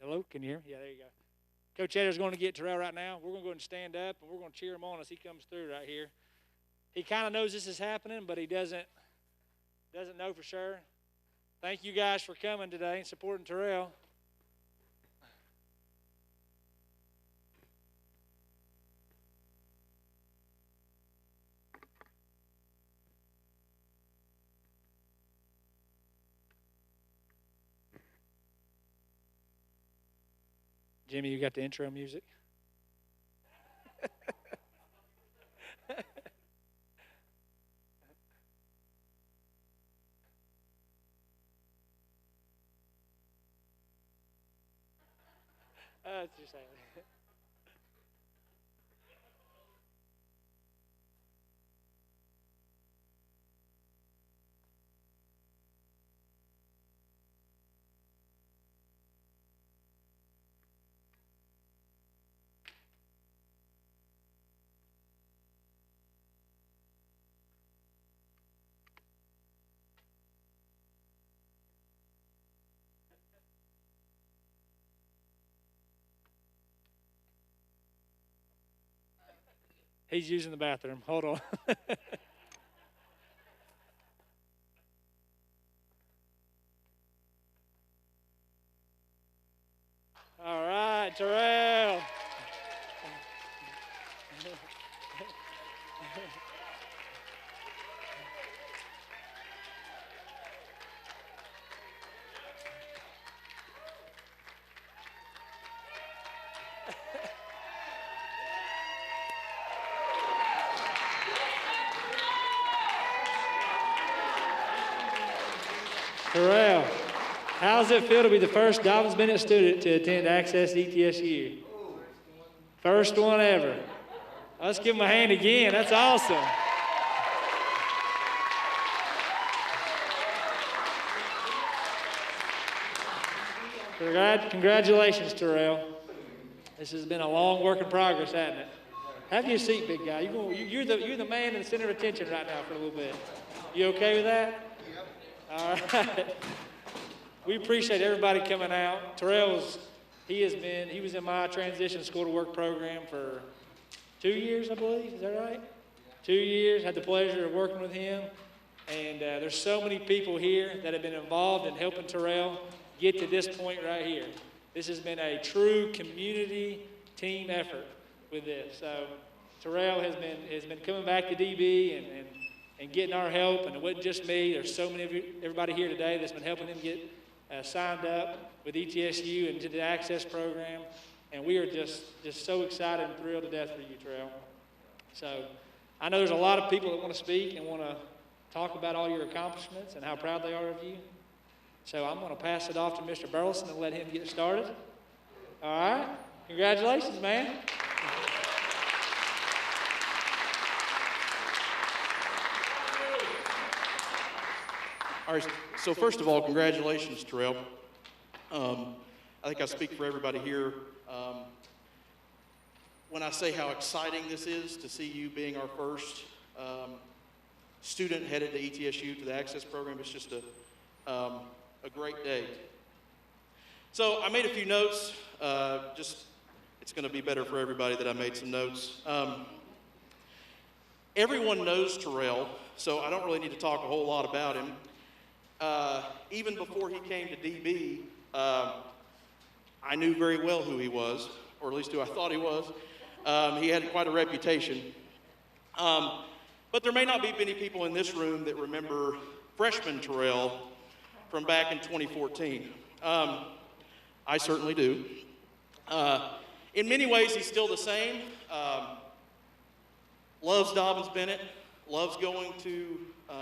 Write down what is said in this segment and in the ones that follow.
Hello, can you hear me? Yeah, there you go. Coach Edder's going to get Terrell right now. We're going to go ahead and stand up, and we're going to cheer him on as he comes through right here. He kind of knows this is happening, but he doesn't know for sure. Thank you guys for coming today and supporting Terrell. Jimmy, you got the intro music? It's just He's using the bathroom. Hold on. All right, Terrell. Terrell, how does it feel to be the first Dobyns-Bennett student to attend Access ETSU? First one ever. Let's give him a hand again. That's awesome. Congratulations, Terrell. This has been a long work in progress, hasn't it? Have your seat, big guy. You're the man in the center of attention right now for a little bit. You okay with that? All right. We appreciate everybody coming out. Terrell he was in my transition school to work program for 2 years, I believe. Is that right? 2 years. Had the pleasure of working with him. And there's so many people here that have been involved in helping Terrell get to this point right here. This has been a true community team effort with this. So Terrell has been coming back to DB and getting our help, and it wasn't just me. There's so many of everybody here today that's been helping him get signed up with ETSU and to the Access program, and we are just so excited and thrilled to death for you, Terrell. So I know there's a lot of people that want to speak and want to talk about all your accomplishments and how proud they are of you. So I'm going to pass it off to Mr. Burleson and let him get started. All right? Congratulations, man. All right, so first of all, congratulations, Terrell. I think I speak for everybody here when I say how exciting this is to see you being our first student headed to ETSU to the Access program. It's just a great day. So I made a few notes. It's going to be better for everybody that I made some notes. Everyone knows Terrell, so I don't really need to talk a whole lot about him. Even before he came to DB, I knew very well who he was, or at least who I thought he was. He had quite a reputation. But there may not be many people in this room that remember freshman Terrell from back in 2014. I certainly do. In many ways, he's still the same. Loves Dobyns-Bennett, loves going to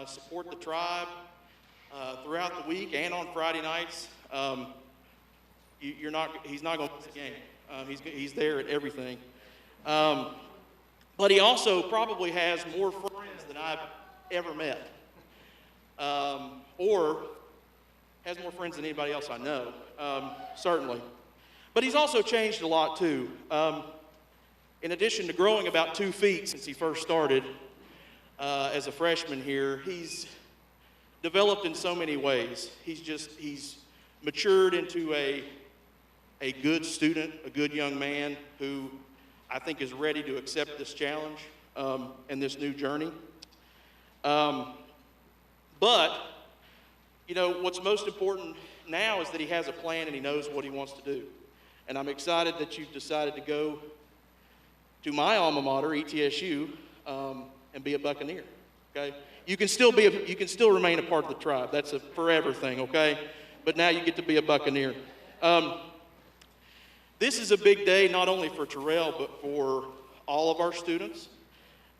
support the tribe throughout the week and on Friday nights. He's not going to miss a game. He's there at everything. But he also probably has more friends than I've ever met, or has more friends than anybody else I know, certainly. But he's also changed a lot, too. In addition to growing about 2 feet since he first started as a freshman here, he's developed in so many ways. He's matured into a a good student, a good young man who I think is ready to accept this challenge and this new journey. But, you know, what's most important now is that he has a plan and he knows what he wants to do. And I'm excited that you've decided to go to my alma mater, ETSU, and be a Buccaneer, okay? You can still remain a part of the tribe. That's a forever thing, okay? But now you get to be a Buccaneer. This is a big day not only for Terrell, but for all of our students.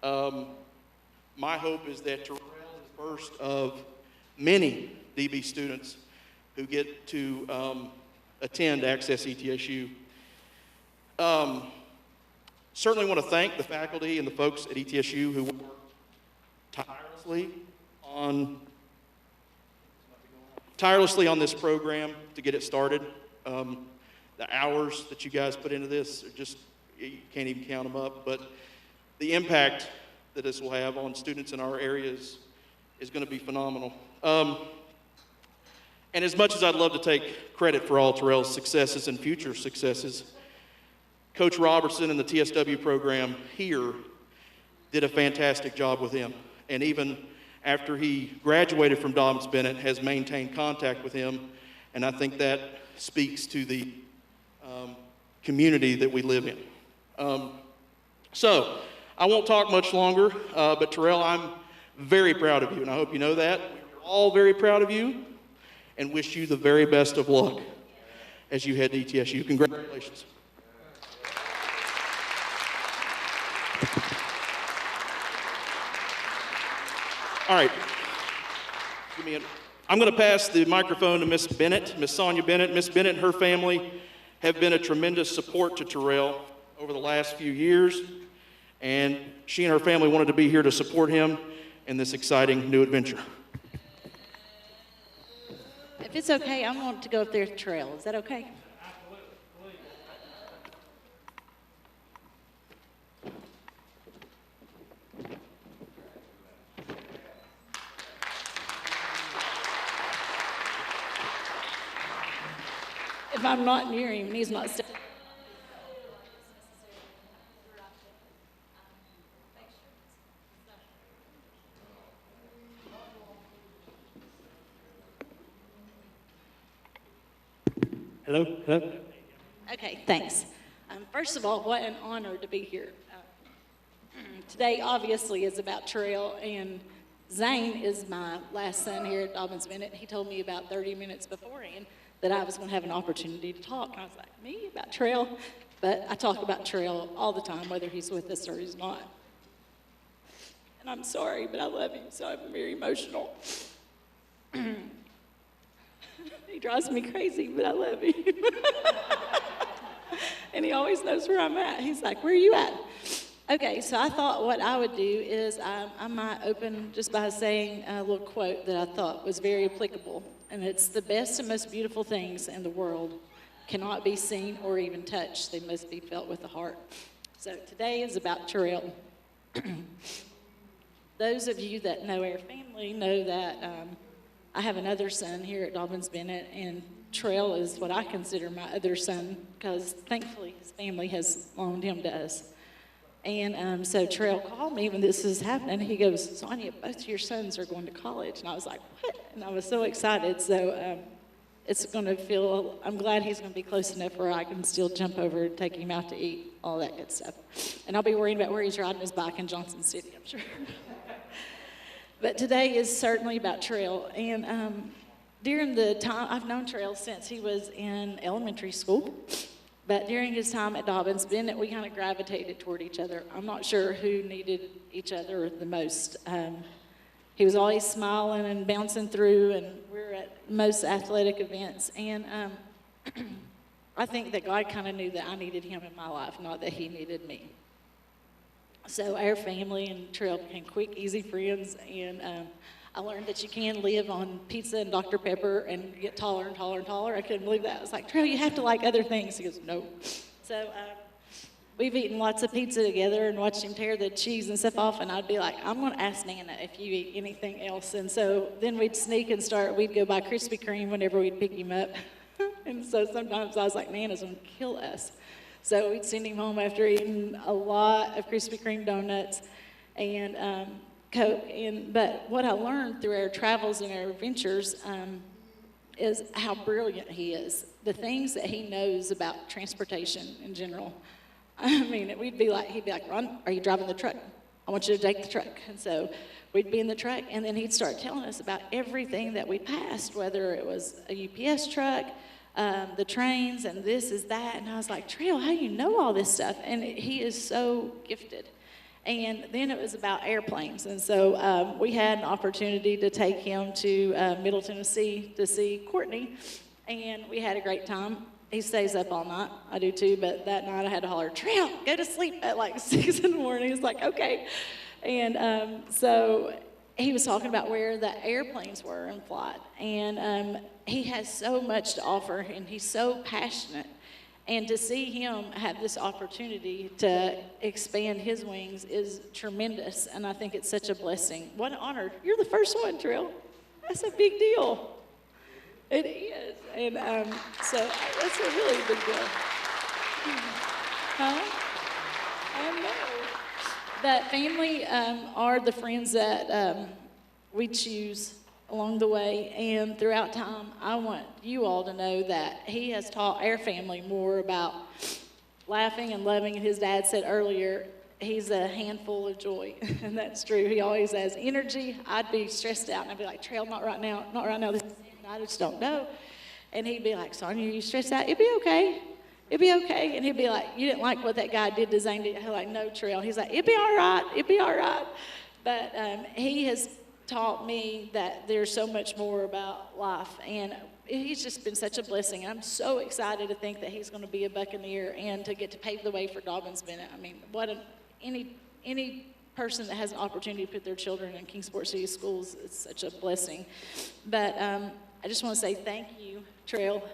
My hope is that Terrell is the first of many DB students who get to attend Access ETSU. Certainly want to thank the faculty and the folks at ETSU who worked tirelessly on this program to get it started. The hours that you guys put into this are just, you can't even count them up, but the impact that this will have on students in our areas is going to be phenomenal. And as much as I'd love to take credit for all Terrell's successes and future successes, Coach Robertson and the TSW program here did a fantastic job with him. And even after he graduated from Dobyns-Bennett, has maintained contact with him, and I think that speaks to the community that we live in. So, I won't talk much longer, but Terrell, I'm very proud of you, and I hope you know that. We're all very proud of you, and wish you the very best of luck as you head to ETSU. Congratulations. All right. I'm going to pass the microphone to Miss Bennett, Miss Sonia Bennett. Miss Bennett and her family have been a tremendous support to Terrell over the last few years, and she and her family wanted to be here to support him in this exciting new adventure. If it's okay, I want to go up there with Terrell. Is that okay? If I'm not near him and he's not still. Hello? Hello? Okay, thanks. First of all, what an honor to be here. Today, obviously, is about Terrell, and Zane is my last son here at Dobyns-Bennett. He told me about 30 minutes beforehand that I was going to have an opportunity to talk. And I was like, me, about Terrell? But I talk about Terrell all the time, whether he's with us or he's not. And I'm sorry, but I love him, so I'm very emotional. He drives me crazy, but I love him. And he always knows where I'm at. He's like, where are you at? Okay, so I thought what I would do is I might open just by saying a little quote that I thought was very applicable. And it's, the best and most beautiful things in the world cannot be seen or even touched. They must be felt with the heart. So today is about Terrell. Those of you that know our family know that I have another son here at Dobyns-Bennett, and Terrell is what I consider my other son, because thankfully his family has loaned him to us. And so Terrell called me when this was happening. He goes, Sonia, both of your sons are going to college. And I was like, what? And I was so excited. So it's going to feel, I'm glad he's going to be close enough where I can still jump over and take him out to eat, all that good stuff. And I'll be worrying about where he's riding his bike in Johnson City, I'm sure. But today is certainly about Terrell. And during the time, I've known Terrell since he was in elementary school. But during his time at Dobyns-Bennett, we kind of gravitated toward each other. I'm not sure who needed each other the most. He was always smiling and bouncing through, and we were at most athletic events. And I think that God kind of knew that I needed him in my life, not that he needed me. So our family and Terrell became quick, easy friends, and I learned that you can live on pizza and Dr. Pepper and get taller and taller and taller. I couldn't believe that. I was like, Terrell, you have to like other things. He goes, no. So we've eaten lots of pizza together and watched him tear the cheese and stuff off, and I'd be like, I'm going to ask Nana if you eat anything else. And so then we'd sneak and we'd go buy Krispy Kreme whenever we'd pick him up. And so sometimes I was like, man, it's going to kill us. So we'd send him home after eating a lot of Krispy Kreme donuts and Coke. But what I learned through our travels and our adventures is how brilliant he is. The things that he knows about transportation in general. I mean, he'd be like, Ron, are you driving the truck? I want you to take the truck. And so we'd be in the truck, and then he'd start telling us about everything that we passed, whether it was a UPS truck, the trains, and this is that. And I was like, Terrell, how do you know all this stuff? And he is so gifted. And then it was about airplanes. And so we had an opportunity to take him to Middle Tennessee to see Courtney, and we had a great time. He stays up all night. I do too, but that night I had to holler, Terrell, go to sleep at like 6 in the morning. He's like, okay. And so he was talking about where the airplanes were in flight. And he has so much to offer, and he's so passionate. And to see him have this opportunity to expand his wings is tremendous. And I think it's such a blessing. What an honor. You're the first one, Terrell. That's a big deal. It is. And so that's a really big deal. Huh? I know. That family are the friends that we choose along the way, and throughout time, I want you all to know that he has taught our family more about laughing and loving. And his dad said earlier, he's a handful of joy, and that's true. He always has energy. I'd be stressed out, and I'd be like, Terrell, not right now, not right now. I just don't know. And he'd be like, Sonia, you stressed out? It'd be okay. It'd be okay. And he'd be like, you didn't like what that guy did to Zane? I'm like, no, Terrell. He's like, it'd be all right. It'd be all right. But he has taught me that there's so much more about life, and he's just been such a blessing. I'm so excited to think that he's going to be a Buccaneer and to get to pave the way for Dobyns-Bennett. I mean, any person that has an opportunity to put their children in Kingsport City Schools, it's such a blessing. But I just want to say thank you, Terrell,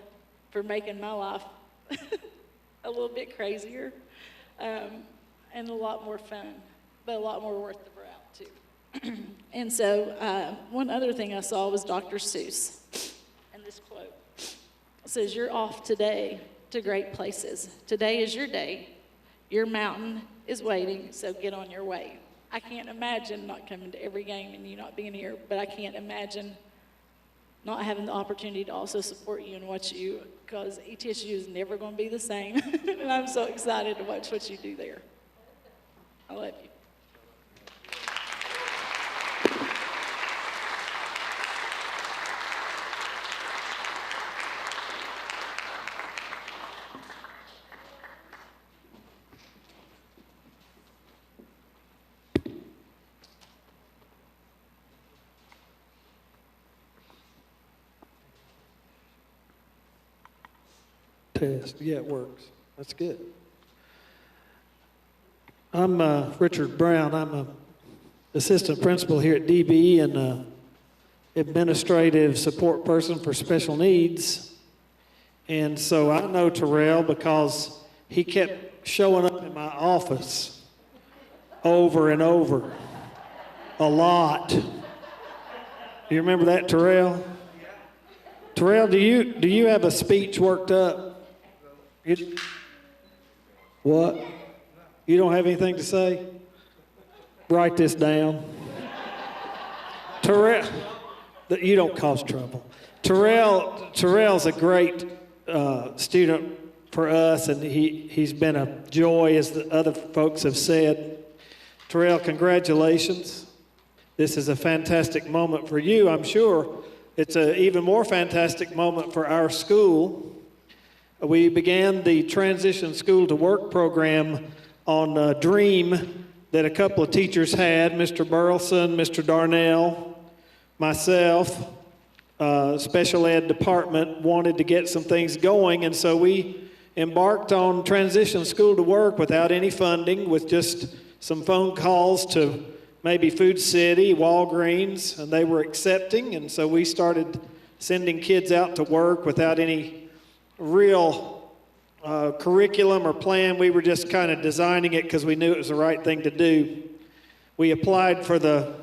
for making my life a little bit crazier and a lot more fun, but a lot more worth the brow, too. And so one other thing I saw was Dr. Seuss, and this quote says, you're off today to great places. Today is your day. Your mountain is waiting, so get on your way. I can't imagine not coming to every game and you not being here, but I can't imagine not having the opportunity to also support you and watch you, because ETSU is never going to be the same. And I'm so excited to watch what you do there. I love you. Test. Yeah, it works. That's good. I'm Richard Brown. I'm an assistant principal here at DB and administrative support person for special needs. And so I know Terrell because he kept showing up in my office over and over a lot. Do you remember that, Terrell? Terrell, do you have a speech worked up? What? You don't have anything to say? Write this down. Terrell, you don't cause trouble. Terrell's a great student for us, and he's been a joy, as the other folks have said. Terrell, congratulations. This is a fantastic moment for you, I'm sure. It's an even more fantastic moment for our school. We began the Transition School to Work program on a dream that a couple of teachers had, Mr. Burleson, Mr. Darnell, myself. Special ed department wanted to get some things going, and so we embarked on Transition School to Work without any funding, with just some phone calls to maybe Food City, Walgreens, and they were accepting, and so we started sending kids out to work without any real curriculum or plan. We were just kind of designing it because we knew it was the right thing to do. We applied for the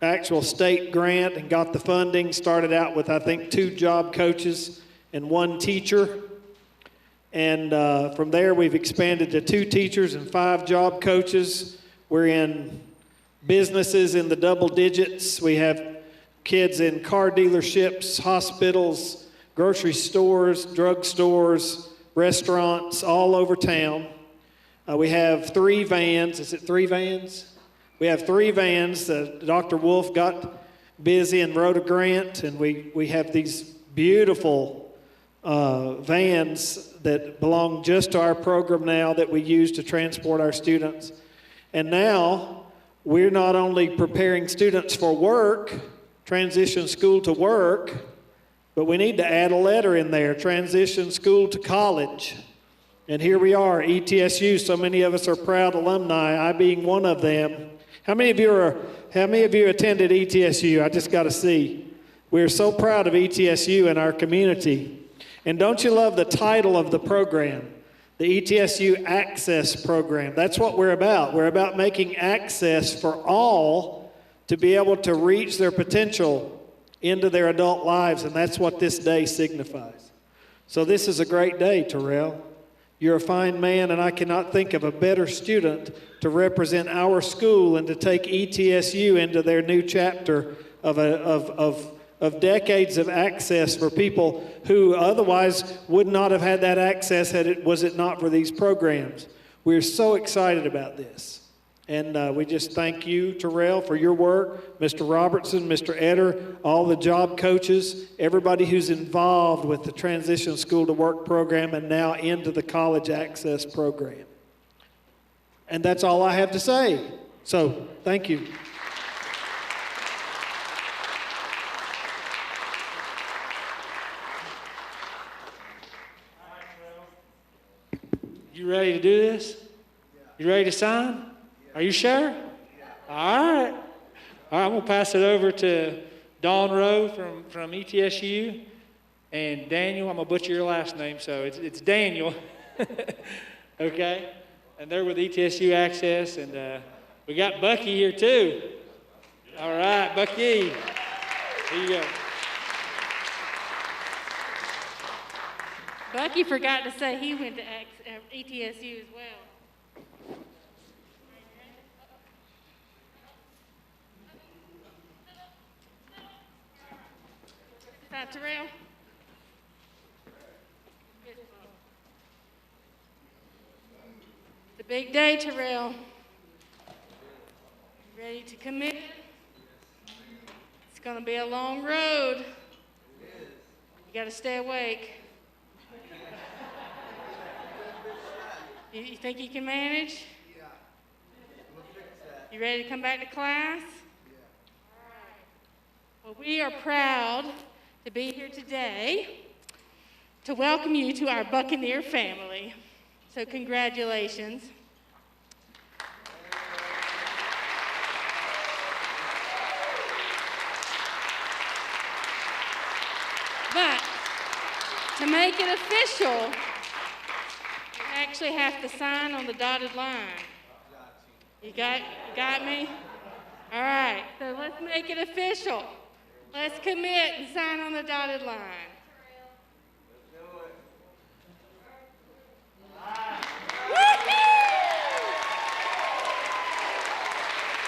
actual state grant and got the funding, started out with, I think, 2 job coaches and 1 teacher. And from there, we've expanded to 2 teachers and 5 job coaches. We're in businesses in the double digits. We have kids in car dealerships, hospitals, grocery stores, drug stores, restaurants all over town. We have 3 vans. Is it 3 vans? We have 3 vans. Dr. Wolf got busy and wrote a grant, and we have these beautiful vans that belong just to our program now that we use to transport our students. And now we're not only preparing students for work, transition school to work, but we need to add a letter in there, transition school to college. And here we are, ETSU. So many of us are proud alumni, I being one of them. How many of you attended ETSU? I just got to see. We're so proud of ETSU in our community. And don't you love the title of the program? The ETSU Access program. That's what we're about. We're about making access for all to be able to reach their potential into their adult lives, and that's what this day signifies. So this is a great day, Terrell. You're a fine man, and I cannot think of a better student to represent our school and to take ETSU into their new chapter of decades of access for people who otherwise would not have had that access was it not for these programs. We're so excited about this. And we just thank you, Terrell, for your work, Mr. Robertson, Mr. Etter, all the job coaches, everybody who's involved with the Transition School to Work program and now into the College Access program. And that's all I have to say. So, thank you. You ready to do this? You ready to sign? Are you sure? All right. I'm going to pass it over to Dawn Rowe from ETSU, and Daniel, I'm going to butcher your last name, so it's Daniel. Okay? And they're with ETSU Access, and we got Bucky here too. All right, Bucky. Here you go. Bucky forgot to say he went to ETSU as well. Is that Terrell? It's a big day, Terrell. Ready to commit? It's going to be a long road. You got to stay awake. You think you can manage? Yeah. We'll fix that. You ready to come back to class? Yeah. All right. Well, we are proud to be here today to welcome you to our Buccaneer family. So congratulations. But to make it official, you actually have to sign on the dotted line. You got me? All right, so let's make it official. Let's commit and sign on the dotted line.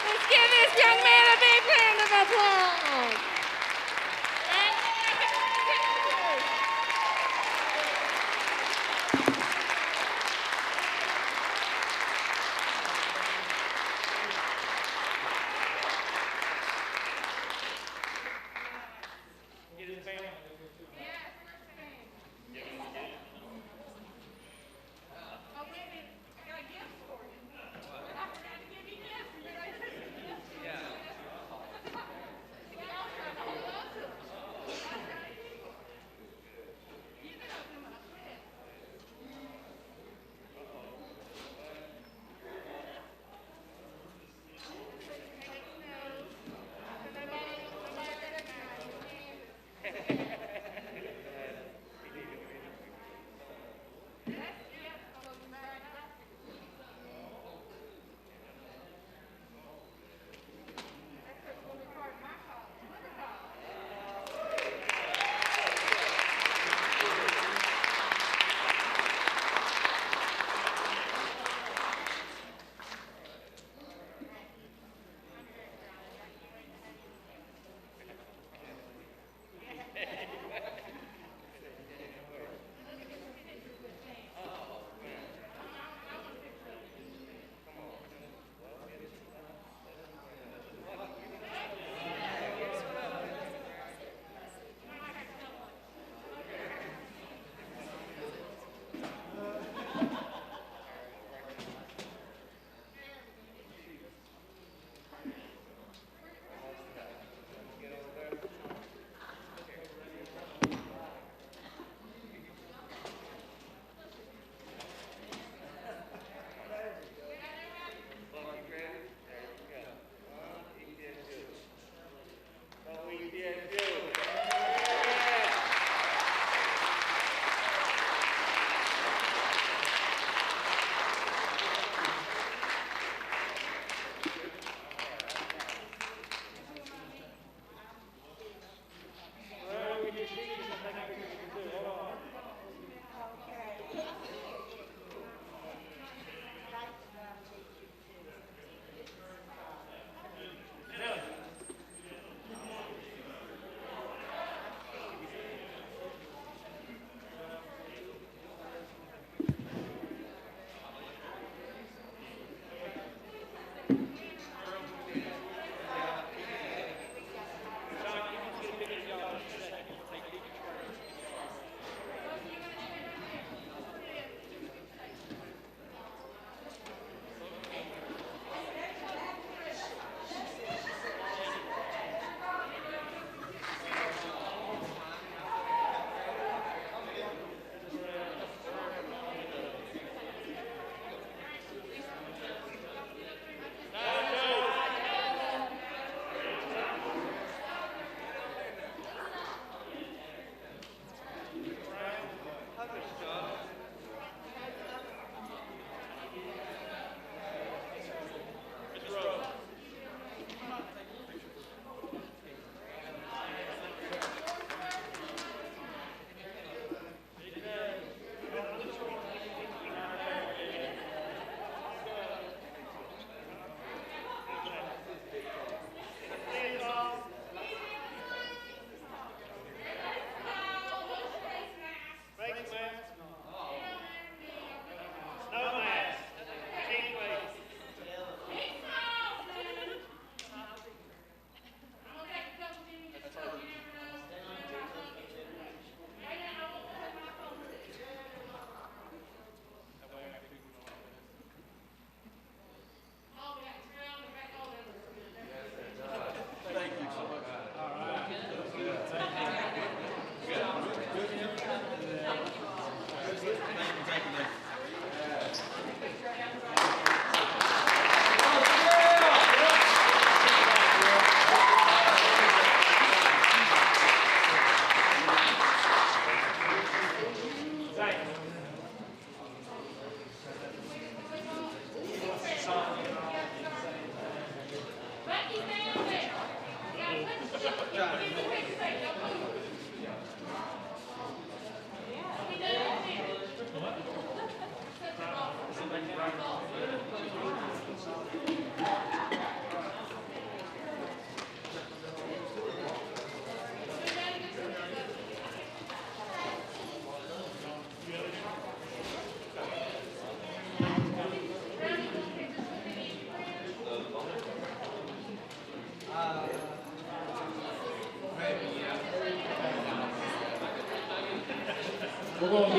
Let's give this young man a big round of applause.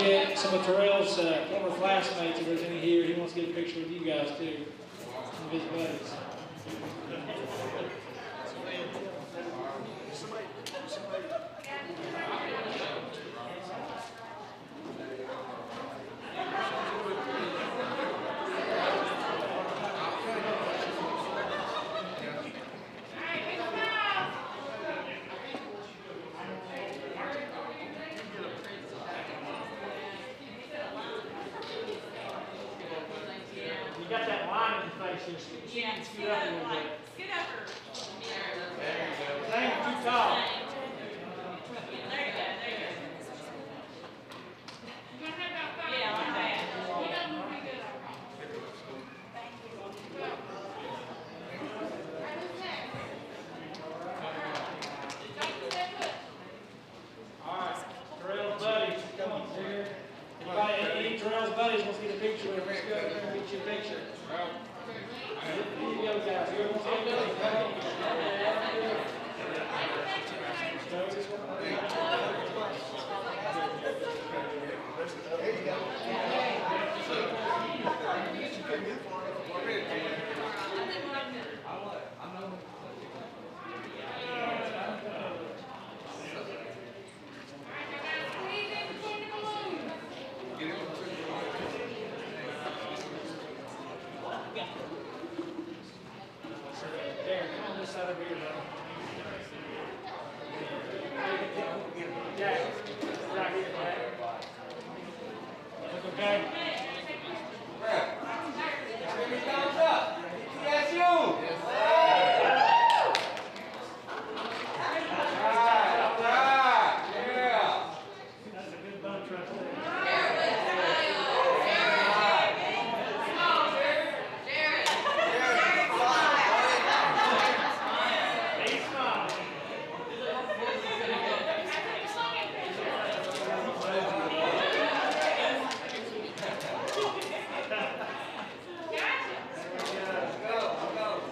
get some of Terrell's former classmates, if there's any here. He wants to get a picture with you guys too, some of his buddies. You got that line in your face here. Yeah, Scoot up a little bit. Scoot over. Thank you, too tall. There you go, there you go. You're gonna have about 5 Yeah, like that. You got one pretty good. All right, Terrell's buddies, come on, here. Anybody, any Terrell's buddies wants to get a picture with him, let's go up there and get you a picture. Here you go, guys. Whoever wants to get a picture, come on. Darren, come on this side over here, bro. Jack, right here, Jack. Look okay? Thumbs up. ETSU. That's a good bunch right there. He's fine.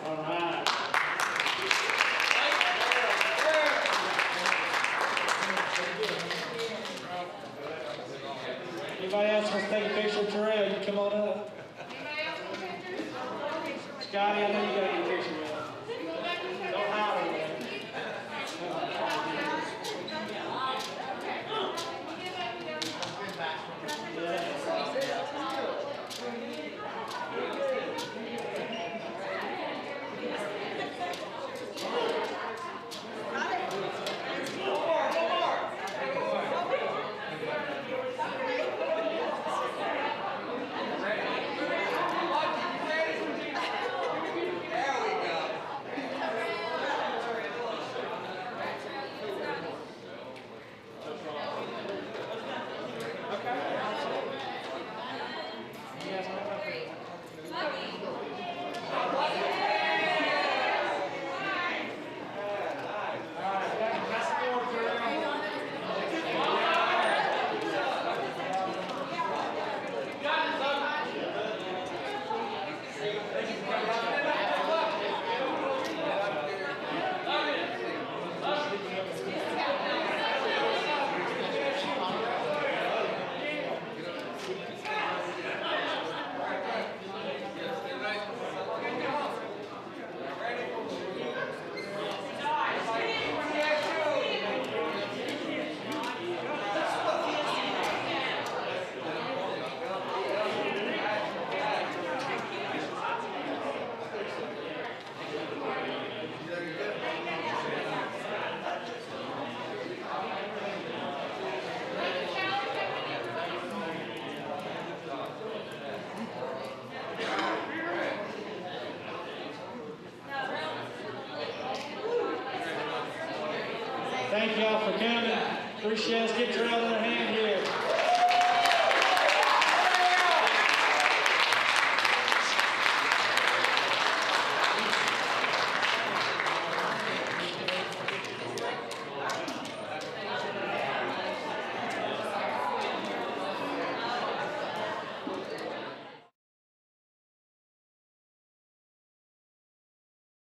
All right. Anybody else wants to take a picture of Terrell? You come on up. Scotty, I know you got to get a picture with him. Don't hide over there. Thank y'all for coming. Appreciate it. Get Terrell in their hand here.